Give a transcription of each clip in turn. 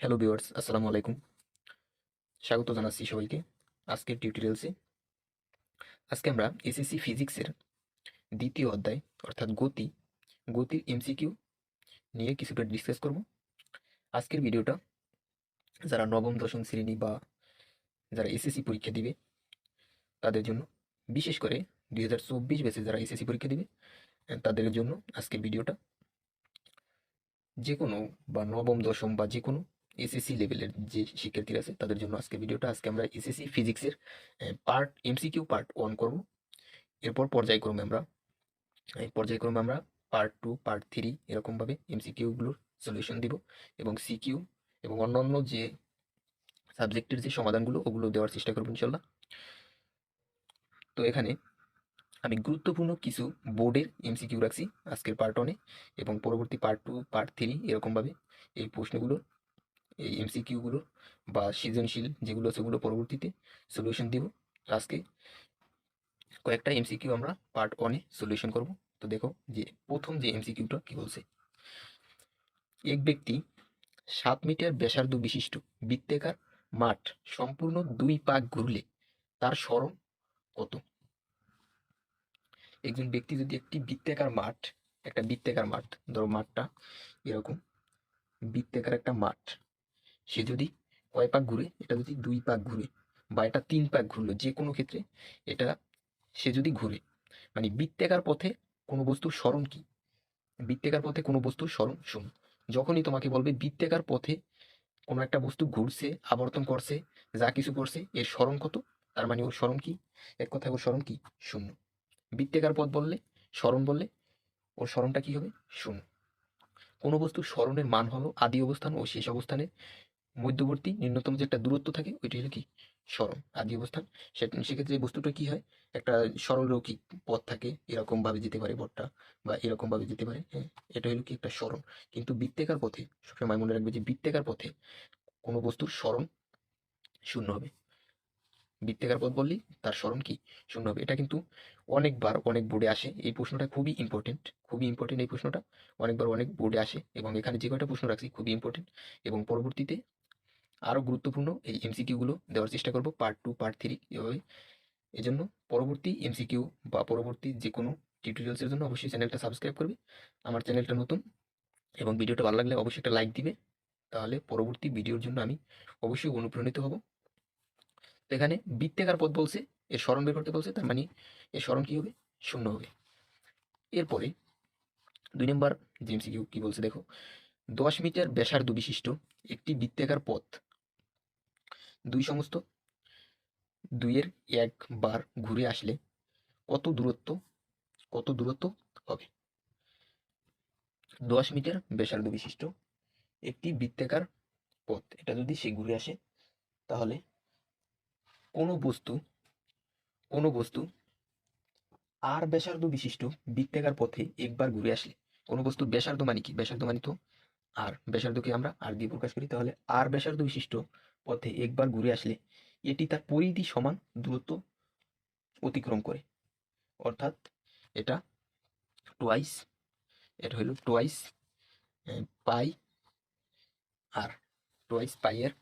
Hello viewers, আসসালামু আলাইকুম। স্বাগত জানাচ্ছি সবাইকে আজকের টিউটোরিয়ালসে। আজকে আমরা এসএসসি ফিজিক্সের দ্বিতীয় অধ্যায় অর্থাৎ গতির এমসিকিউ নিয়ে কিছুটা ডিসকাস করব। আজকের ভিডিওটা যারা নবম দশম শ্রেণী বা যারা এসএসসি পরীক্ষা দিবে তাদের জন্য, বিশেষ করে 2024 ব্যাচে যারা এসএসসি পরীক্ষা দিবে তাদের জন্য আজকের ভিডিওটা। যে কোনো বা নবম দশম বা যে কোনো এসএসসি লেভেলের যে শিক্ষার্থীরা আছে তাদের জন্য আজকে ভিডিওটা। আজকে আমরা এসএসসি ফিজিক্সের এমসিকিউ পার্ট 1 করব। এরপর পর্যায়ক্রমে আমরা পার্ট 2, পার্ট 3 এরকমভাবে এমসিকিউগুলোর সলিউশন দিব এবং সিকিউ এবং অন্যান্য যে সাবজেক্টের যে সমাধানগুলো ওগুলো দেওয়ার চেষ্টা করব ইনশাল্লাহ। তো এখানে আমি গুরুত্বপূর্ণ কিছু বোর্ডের এমসিকিউ রাখছি আজকের পার্ট 1-এ, এবং পরবর্তী পার্ট 2, পার্ট 3 এরকমভাবে এই প্রশ্নগুলোর, এই এমসিকিউগুলোর বা সৃজনশীল যেগুলো আছে ওগুলো পরবর্তীতে সলিউশন দিব। আজকে কয়েকটা এমসিকিউ আমরা পার্ট 1-এ সলিউশন করব। তো দেখো যে প্রথম যে এমসিকিউটা কি বলছে। এক ব্যক্তি 7 মিটার ব্যাসার্ধ বিশিষ্ট বৃত্তাকার মাঠ সম্পূর্ণ 2 পাক ঘুরলে তার সরণ কত? একজন ব্যক্তি যদি একটা বৃত্তাকার মাঠ, ধরো মাঠটা এরকম বৃত্তাকার একটা মাঠ, সে যদি কয় পাক ঘুরে, এটা যদি 2 পাক ঘুরে বা এটা 3 পাক ঘুরলো, যে কোনো ক্ষেত্রে এটা সে যদি ঘুরে, মানে বৃত্তাকার পথে কোনো বস্তুর সরণ কি? বৃত্তাকার পথে কোনো বস্তুর সরণ শূন্য। যখনই তোমাকে বলবে বৃত্তাকার পথে কোনো একটা বস্তু ঘুরছে, আবর্তন করছে, যা কিছু করছে, এর সরণ কত, তার মানে ওর সরণ কি? এক কথায় ওর সরণ কি? শূন্য। বৃত্তাকার পথ বললে, সরণ বললে ওর সরণটা কি হবে? শূন্য। কোনো বস্তুর সরণের মান হলো আদি অবস্থান ও শেষ অবস্থানের মধ্যবর্তী নিম্নতম যে একটা দূরত্ব থাকে ওইটাই হলো কি? সরণ, আদি অবস্থান। সেক্ষেত্রে এই বস্তুটা কি হয়? একটা সরলরৈখিক পথ থাকে, এরকম ভাবে যেতে পারে পথটা, বা এরকম ভাবে যেতে পারে, হ্যাঁ, এটা হলো কি? একটা সরণ। কিন্তু বৃত্তাকার পথে সবসময় মনে রাখবে যে বৃত্তাকার পথে কোনো বস্তুর সরণ শূন্য হবে। বৃত্তাকার পথ বললেই তার সরণ কি? শূন্য হবে। এটা কিন্তু অনেকবার অনেক বোর্ডে আসে, এই প্রশ্নটা খুবই ইম্পর্টেন্ট, খুবই ইম্পর্টেন্ট এই প্রশ্নটা। অনেকবার অনেক বোর্ডে আসে এবং এখানে যে কয়টা প্রশ্ন রাখছি খুবই ইম্পর্টেন্ট, এবং পরবর্তীতে আরো গুরুত্বপূর্ণ এই এমসিকিউ গুলো দেওয়ার চেষ্টা করব পার্ট 2, পার্ট 3 এভাবে। এজন্য পরবর্তী এমসিকিউ বা পরবর্তী যে কোনো টিউটোরিয়ালস এর জন্য অবশ্যই চ্যানেলটা সাবস্ক্রাইব করবে। আমার চ্যানেলটা নতুন, এবং ভিডিওটা ভালো লাগলে অবশ্যই একটা লাইক দিবে, তাহলে পরবর্তী ভিডিওর জন্য আমি অবশ্যই অনুপ্রাণিত হব। তো এখানে বৃত্তাকার পথ বলছে, এর সরণ বের করতে বলছে, তার মানে এর সরণ কি হবে? শূন্য হবে। এরপরে 2 নম্বর যে এমসিকিউ কি বলছে দেখো। 10 মিটার ব্যাসার্ধ বিশিষ্ট একটি বৃত্তাকার পথ দুই সমস্ত দুইয়ের একবার ঘুরে আসলে কত দূরত্ব কত দূরত্ব হবে? 10 মিটার ব্যাসার্ধ বিশিষ্ট একটি বৃত্তাকার পথ, এটা যদি সে ঘুরে আসে, তাহলে কোনো বস্তু কোনো বস্তু আর ব্যাসার্ধ বিশিষ্ট বৃত্তাকার পথে একবার ঘুরে আসলে, কোনো বস্তু ব্যাসার্ধ মানে কি? ব্যাসার্ধ মানে তো আর, ব্যাসার্ধকে আমরা আর দিয়ে প্রকাশ করি, তাহলে আর ব্যাসার্ধ বিশিষ্ট পথে একবার ঘুরে আসলে এটি তার পরিধি সমান দূরত্ব অতিক্রম করে। অর্থাৎ এটা টোয়াইস, এটা হলো টোয়াইস পাই আর, টোয়াইস পাই এর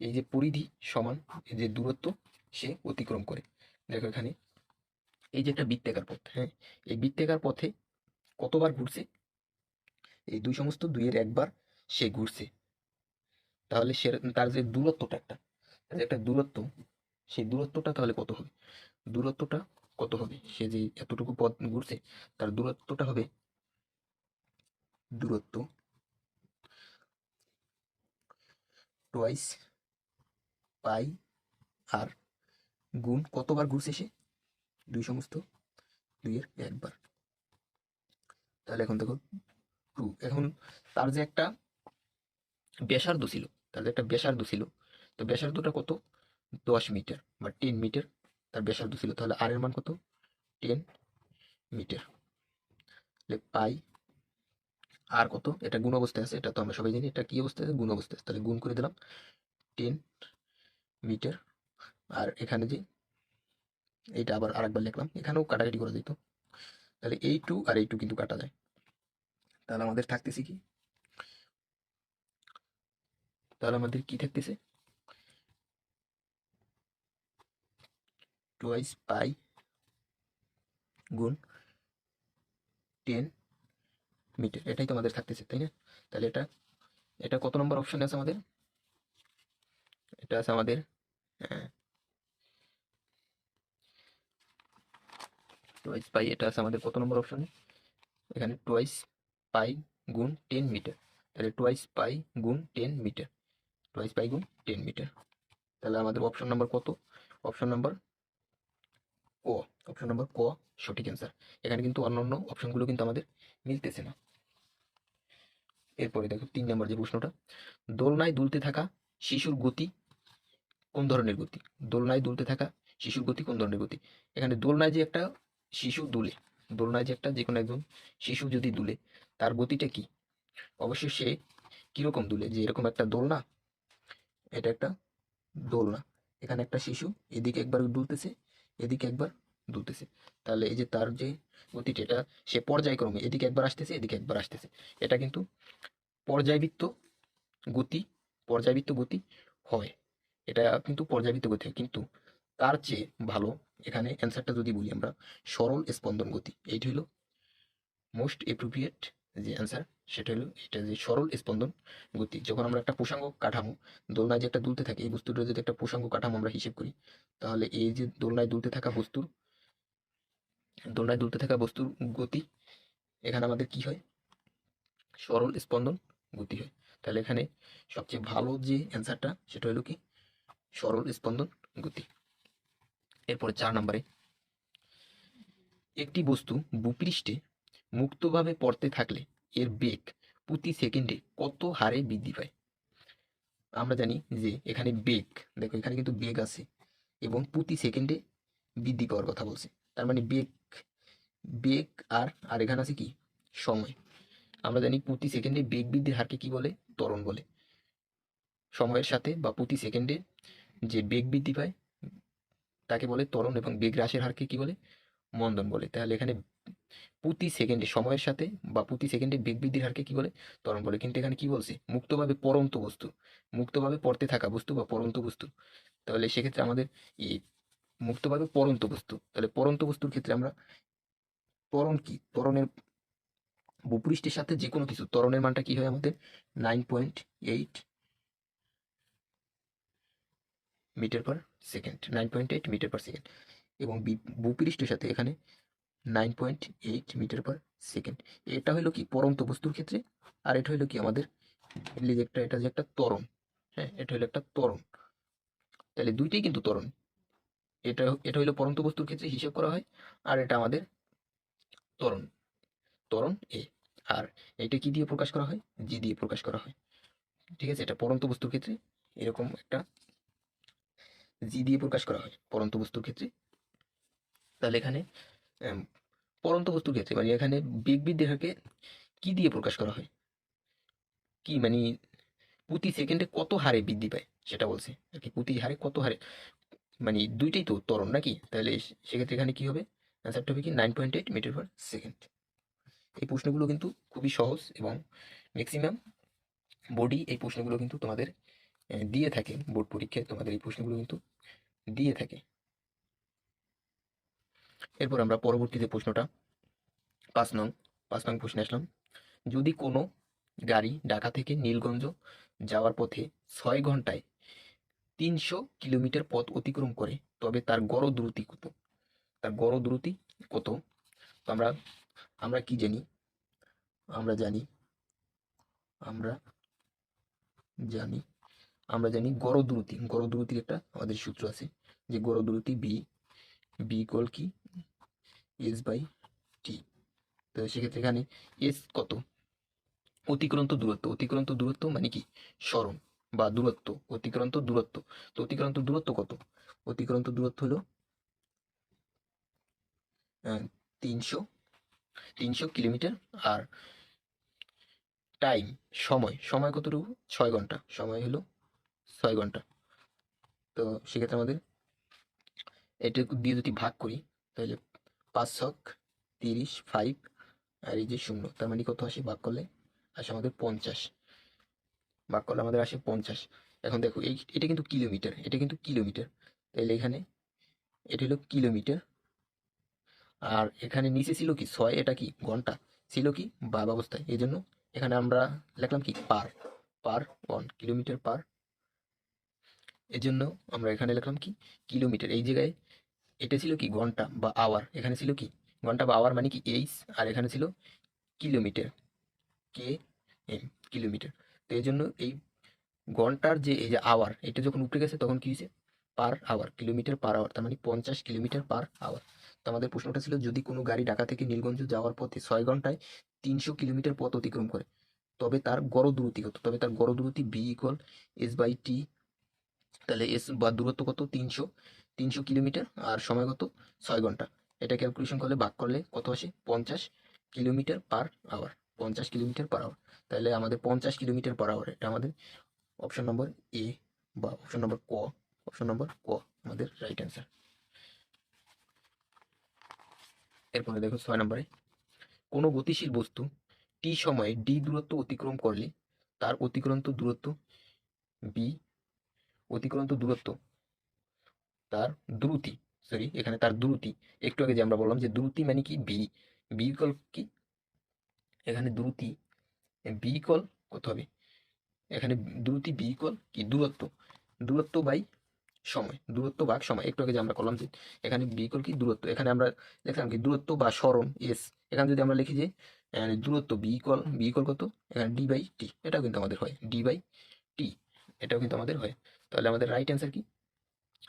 এই যে পরিধি সমান এই যে দূরত্ব সে অতিক্রম করে। দেখো এখানে এই যে একটা বৃত্তাকার পথ, হ্যাঁ, এই বৃত্তাকার পথে কতবার ঘুরছে? এই দুই সমস্ত দুইয়ের একবার সে ঘুরছে, তাহলে সে তার যে দূরত্বটা, একটা দূরত্ব, সেই দূরত্বটা তাহলে কত হবে? দূরত্বটা কত হবে? সে যে এতটুকু পথ ঘুরছে, তার দূরত্বটা হবে দূরত্ব টোয়াইস পাই আর গুণ কতবার ঘুরছে সে? দুই সমস্ত দুইয়ের একবার। তাহলে এখন দেখো 2, এখন তার যে একটা ব্যাসার্ধ ছিল, তো ব্যাসার্ধটা কত? 10 মিটার বা 10 মিটার তার ব্যাসার্ধ ছিল, তাহলে আর এর মান কত? 10 মিটার। পাই আর কত? এটা গুণ অবস্থায় আছে, এটা তো আমরা সবাই জানি, এটা কি অবস্থায় আছে? গুণ অবস্থায় আছে, তাহলে গুণ করে দিলাম 10 মিটার। আর এখানে যে এইটা আবার আরেকবার লিখলাম, এখানেও কাটাকাটি করা যেত, তাহলে এই 2 আর এই 2 কিন্তু কাটা যায়, তাহলে আমাদের থাকতেছে কি? তাহলে আমাদের কি থাকতেছে, টোয়াইস পাই গুণ 10 মিটার, এটাই তো আমাদের থাকতেছে, তাই না? তাহলে এটা এটা কত নম্বর অপশনে আছে আমাদের? এটা আছে আমাদের টোয়াইস পাই, এটা আছে আমাদের কত নম্বর অপশনে? এখানে টোয়াইস পাই গুণ 10 মিটার। তাহলে টোয়াইস পাই গুণ 10 মিটার, টোয়াইস পাই গুণ 10 মিটার। তাহলে আমাদের অপশন নাম্বার কত? অপশন নাম্বার ক, অপশন নাম্বার ক সঠিক অ্যান্সার। এখানে কিন্তু অন্যান্য অপশনগুলো কিন্তু আমাদের মিলতেছে না। এরপরে দেখো 3 নম্বর যে প্রশ্নটা, দোলনায় দুলতে থাকা শিশুর গতি কোন ধরনের গতি? দোলনায় দুলতে থাকা শিশুর গতি কোন ধরনের গতি? এখানে দোলনায় যে একটা শিশু দুলে, দোলনায় যে একটা যে কোনো একজন শিশু যদি দুলে, তার গতিটা কি? অবশ্যই সে কিরকম দুলে, যে এরকম একটা দোলনা, এটা একটা দোলনা, এখানে একটা শিশু এদিকে একবার দুলতেছে, এদিকে একবার দুলতেছে, তাহলে এই যে তার যে গতিটা, এটা সে পর্যায়ক্রমে এদিকে একবার আসতেছে, এদিকে একবার আসতেছে, এটা কিন্তু পর্যায়বৃত্ত গতি, পর্যায়বৃত্ত গতি হয়, এটা কিন্তু পর্যাবৃত্ত গতি হয়। কিন্তু তার চেয়ে ভালো এখানে অ্যান্সারটা যদি বলি আমরা, সরল স্পন্দন গতি, এইটা হলো মোস্ট অ্যাপ্রোপ্রিয়েট যে অ্যান্সার, সেটা হলো এটা, যে সরল স্পন্দন গতি। যখন আমরা একটা প্রসঙ্গ কাঠামো, দোলনায় যে একটা দুলতে থাকে, এই বস্তুটা যদি একটা প্রসঙ্গ কাঠামো আমরা হিসেব করি, তাহলে এই যে দোলনায় দুলতে থাকা বস্তুর, দোলনায় দুলতে থাকা বস্তুর গতি, এখানে আমাদের কি হয়, সরল স্পন্দন গতি হয়। তাহলে এখানে সবচেয়ে ভালো যে অ্যান্সারটা সেটা হলো কি, সরল স্পন্দন গতি। এরপরে 4 নম্বরে, একটি বস্তু ভূপৃষ্ঠে মুক্তভাবে পড়তে থাকলে এর বেগ প্রতি সেকেন্ডে কত হারে বৃদ্ধি পায়? আমরা জানি যে এখানে বেগ, দেখো এখানে কিন্তু বেগ আছে এবং প্রতি সেকেন্ডে বৃদ্ধি পাওয়ার কথা বলছে। তার মানে বেগ, বেগ আর আর এখানে আছে কি, সময়। আমরা জানি প্রতি সেকেন্ডে বেগ বৃদ্ধির হারকে কি বলে, ত্বরণ বলে। সময়ের সাথে বা প্রতি সেকেন্ডে যে বেগ বৃদ্ধি পায় তাকে বলে ত্বরণ, এবং বেগ হ্রাসের হারকে কি বলে, মন্দন বলে। তাহলে এখানে প্রতি সেকেন্ডে সময়ের সাথে বা প্রতি সেকেন্ডে বেগ বৃদ্ধির হারকে কি বলে, ত্বরণ বলে। কিন্তু এখানে কি বলছে, মুক্তভাবে পড়ন্ত বস্তু, মুক্তভাবে পড়তে থাকা বস্তু বা পড়ন্ত বস্তু। তাহলে সেক্ষেত্রে আমাদের এই মুক্তভাবে পড়ন্ত বস্তু, তাহলে পড়ন্ত বস্তুর ক্ষেত্রে আমরা ত্বরণ কি, ত্বরণের ভূপৃষ্ঠের সাথে যে কোনো কিছু ত্বরণের মানটা কি হয় আমাদের, 9.8 metre per second, 9.8 metre per second, এবং ভূপৃষ্ঠের সাথে এখানে 9.8 মিটার পার সেকেন্ড। এটা হলো কি পড়ন্ত বস্তুর ক্ষেত্রে, আর এটা হলো কি আমাদের একটা, এটা যে একটা ত্বরণ, হ্যাঁ এটা হলো একটা ত্বরণ। তাহলে দুইটাই কিন্তু ত্বরণ, এটা এটা হলো পড়ন্ত বস্তুর ক্ষেত্রে হিসেব করা হয়, আর এটা আমাদের ত্বরণ, ত্বরণ এ। আর এটা কি দিয়ে প্রকাশ করা হয়, জি দিয়ে প্রকাশ করা হয়। ঠিক আছে, এটা পড়ন্ত বস্তুর ক্ষেত্রে এরকম একটা জি দিয়ে প্রকাশ করা হয় পড়ন্ত বস্তুর ক্ষেত্রে। তাহলে এখানে আম, পড়ন্ত বস্তুর ক্ষেত্রে মানে এখানে বেগ বৃদ্ধির হারকে কি দিয়ে প্রকাশ করা হয়, কি মানে প্রতি সেকেন্ডে কত হারে বৃদ্ধি পায় সেটা বলছে আর কি, প্রতি হারে কত হারে, মানে দুইটাই তো ত্বরণ নাকি, তাহলে সেক্ষেত্রে এখানে কি হবে, অ্যান্সারটা হবে কি 9.8 মিটার পার সেকেন্ড। এই প্রশ্নগুলো কিন্তু খুবই সহজ, এবং ম্যাক্সিমাম বোর্ডই এই প্রশ্নগুলো কিন্তু তোমাদের দিয়ে থাকে, বোর্ড পরীক্ষায় তোমাদের এই প্রশ্নগুলো কিন্তু দিয়ে থাকে। এরপর আমরা পরবর্তী যে প্রশ্নটা 5 নং, 5 নং প্রশ্নে আসলাম, যদি কোনো গাড়ি ঢাকা থেকে নীলগঞ্জ যাওয়ার পথে 6 ঘন্টায় 300 কিলোমিটার পথ অতিক্রম করে, তবে তার গড় দ্রুতি কত? তার গড় দ্রুতি কত? তো আমরা আমরা কি জানি, আমরা জানি, আমরা জানি, আমরা জানি গড় দ্রুতি, গড় দ্রুতির একটা আমাদের সূত্র আছে, যে গড় দ্রুতি বি, বি ইকুয়াল কি এস বাই টি। তো সেক্ষেত্রে এখানে এস কত, অতিক্রান্ত দূরত্ব, অতিক্রান্ত দূরত্ব মানে কি, সরণ বা দূরত্ব, অতিক্রান্ত দূরত্ব। তো অতিক্রান্ত দূরত্ব কত, অতিক্রান্ত দূরত্ব হলো 300, 300 কিলোমিটার। আর টাইম, সময়, সময় কতটুকু, 6 ঘন্টা, সময় হলো 6 ঘন্টা। তো সেক্ষেত্রে আমাদের এটা দিয়ে যদি ভাগ করি, তাহলে 5 ছক 30, 5 আর এই যে 0, তার মানে কত আসে, ভাগ করলে আসে আমাদের 50। ভাগ করলে আমাদের আসে 50। এখন দেখো এটা কিন্তু কিলোমিটার, এটা কিন্তু কিলোমিটার, তাহলে এখানে এটা হলো কিলোমিটার। আর এখানে নিচে ছিল কি 6, এটা কি ঘন্টা, ছিল কি ভাগ অবস্থায়, এই জন্য এখানে আমরা লিখলাম কি পার, পার 1 কিলোমিটার পার। এই জন্য আমরা এখানে লিখলাম কি কিলোমিটার। এই জায়গায় এটা ছিল কি ঘন্টা বা আওয়ার, এখানে ছিল কি ঘন্টা বা আওয়ার মানে কি এইচ, আর এখানে ছিল কিলোমিটার, কে এম, কিলোমিটার। তো এই জন্য এই ঘন্টার যে এই যে আওয়ার, এটা যখন উপরে গেছে তখন কি হয়েছে per hour, kilometre per hour, তার মানে 50 কিলোমিটার পার আওয়ার। তো আমাদের প্রশ্নটা ছিল যদি কোনো গাড়ি ঢাকা থেকে নীলগঞ্জ যাওয়ার পথে 6 ঘন্টায় 300 কিলোমিটার পথ অতিক্রম করে, তবে তার গড় দূরত্ব কত, তবে তার গড় দূরত্ব B equal S by T. তাহলে এস বা দূরত্ব কত 300 কিলোমিটার, আর সময় কত 6 ঘন্টা। এটা ক্যালকুলেশন করলে ভাগ করলে কত আসে 50 kilometre per hour, 50 kilometre per hour. তাহলে আমাদের 50 কিলোমিটার পার আওয়ার, এটা আমাদের অপশন নম্বর এ বা অপশন নম্বর ক, অপশন নম্বর ক আমাদের রাইট অ্যান্সার। এরপরে দেখো 6 নম্বরে, কোনো গতিশীল বস্তু টি সময়ে ডি দূরত্ব অতিক্রম করলে তার অতিক্রান্ত দূরত্ব বি, অতিক্রান্ত দূরত্ব তার দ্রুতি, সরি এখানে তার দ্রুতি, একটু আগে যে আমরা বললাম যে দ্রুতি মানে কি বি, বি ইকুয়াল কি এখানে দ্রুতি, বি ইকুয়াল কত হবে এখানে দ্রুতি, বি ইকুয়াল কি দূরত্ব, দূরত্ব বাই সময়, দূরত্ব ভাগ সময়। একটু আগে যে আমরা করলাম যে এখানে বি ইকুয়াল কি দূরত্ব, এখানে আমরা লিখলাম কি দূরত্ব বা সরণ এস, এখানে যদি আমরা লিখি যে দূরত্ব বি ইকুয়াল কত এখানে ডি বাই টি, এটাও কিন্তু আমাদের হয় ডি বাই টি, এটাও কিন্তু আমাদের হয়। তাহলে আমাদের রাইট অ্যান্সার কি,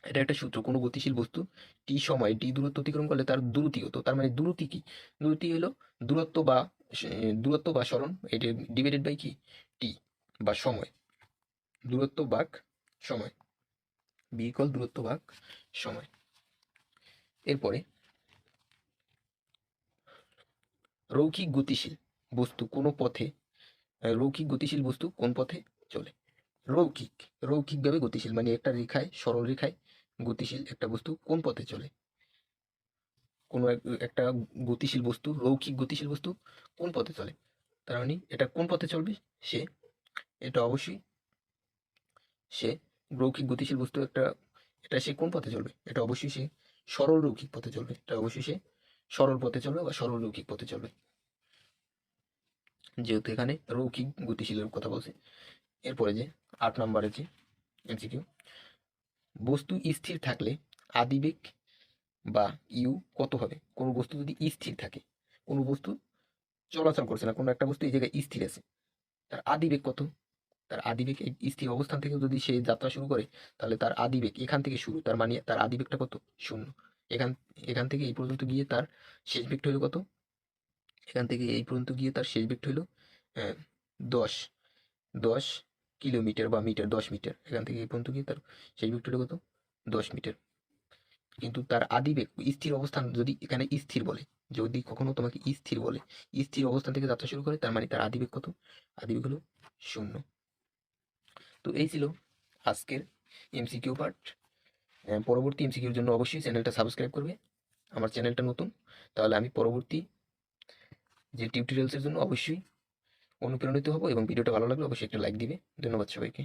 এটা একটা সূত্র, কোনো গতিশীল বস্তু টি সময় ডি দূরত্ব অতিক্রম করলে তার দ্রুতি কত, তার মানে দ্রুতি কি, দ্রুতি হলো দূরত্ব বা দূরত্ব বা সরণ, এটা ডিভাইডেড বাই কি টি বা সময়, দূরত্ব ভাগ সময়, বি ইকুয়াল দূরত্ব ভাগ সময়। এরপরে রৈখিক গতিশীল বস্তু কোনো পথে, রৈখিক গতিশীল বস্তু কোন পথে চলে, রৈখিক, রৈখিকভাবে গতিশীল মানে একটা রেখায় সরল রেখায় গতিশীল একটা বস্তু কোন পথে চলে, কোনো একটা গতিশীল বস্তু, রৈখিক গতিশীল বস্তু কোন পথে চলে, তার মানে এটা কোন পথে চলবে, সে এটা অবশ্যই সে রৈখিক গতিশীল বস্তু একটা, এটা সে কোন পথে চলবে, এটা অবশ্যই সে সরল রৈখিক পথে চলবে, এটা অবশ্যই সে সরল পথে চলবে বা সরল রৈখিক পথে চলবে, যেহেতু এখানে রৈখিক গতিশীলের কথা বলছে। এরপরে যে 8 নম্বরে যে এমসিকিউ, বস্তু স্থির থাকলে আদিবেগ বা ইউ কত হবে, কোনো বস্তু যদি স্থির থাকে, কোনো বস্তু চলাচল করছে না, কোনো একটা বস্তু এই জায়গায় স্থির আছে, তার আদিবেগ কত, তার আদিবেগ এই স্থির অবস্থান থেকে যদি সে যাত্রা শুরু করে, তাহলে তার আদিবেগ এখান থেকে শুরু, তার মানে তার আদিবেগটা কত 0, এখান এখান থেকে এই পর্যন্ত গিয়ে তার শেষ বেগটা হলো কত, এখান থেকে এই পর্যন্ত গিয়ে তার শেষ বেগটা হলো 10 10 কিলোমিটার বা মিটার, 10 মিটার, এখান থেকে এই পর্যন্ত গিয়ে তার শেষ বেগটা হলো কত 10 মিটার। কিন্তু তার আদিবেগ স্থির অবস্থান যদি এখানে স্থির বলে, যদি কখনো তোমাকে স্থির বলে, স্থির অবস্থান থেকে যাত্রা শুরু করে, তার মানে তার আদিবেগ কত, আদিবেগ হলো 0। তো এই ছিল আজকের এমসিকিউ পার্ট। পরবর্তী এমসিকিউর জন্য অবশ্যই চ্যানেলটা সাবস্ক্রাইব করবে, আমার চ্যানেলটা নতুন, তাহলে আমি পরবর্তী যে টিউটোরিয়ালসের জন্য অবশ্যই অনুপ্রাণিত হব, এবং ভিডিওটা ভালো লাগলে অবশ্যই একটা লাইক দিবে। ধন্যবাদ সবাইকে।